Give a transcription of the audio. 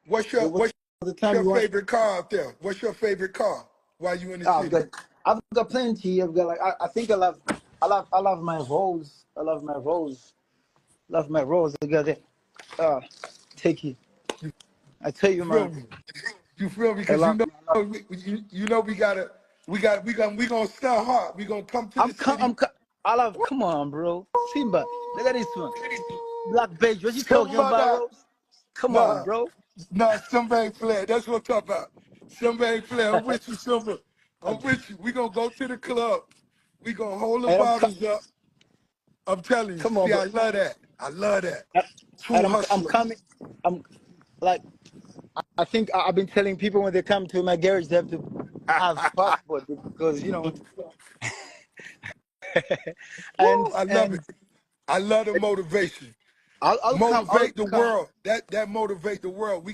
What was What's the time your you want? favorite car out there? What's your favorite car while you in the Oh, I've city? got plenty. I've got like I think I love my Rose. I love my Rose. Love my Rose. I got it. Uh, take it. You I tell you, feel man. me? You feel me? I Because love. I love you know we gonna start hard. We gonna come to the city. I love. Come on, bro. Simba. Look at this one. Black beige. What you Tell me talking about about, that. Rose? Come on, Nah, bro. nah, Simba ain't flat. That's what I'm talking about. Simba ain't flat. I'm with you, Simba. I'm with you. We gonna go to the club. We gonna hold the And bottles up. I'm telling you. come on, See, bro. I love that. I love that. And True I'm hustler. coming. I'm like I think I've been telling people when they come to my garage they have to have passport because Woo, I love it. and I love the motivation. I'll come. Motivate the world. That motivate the world. We got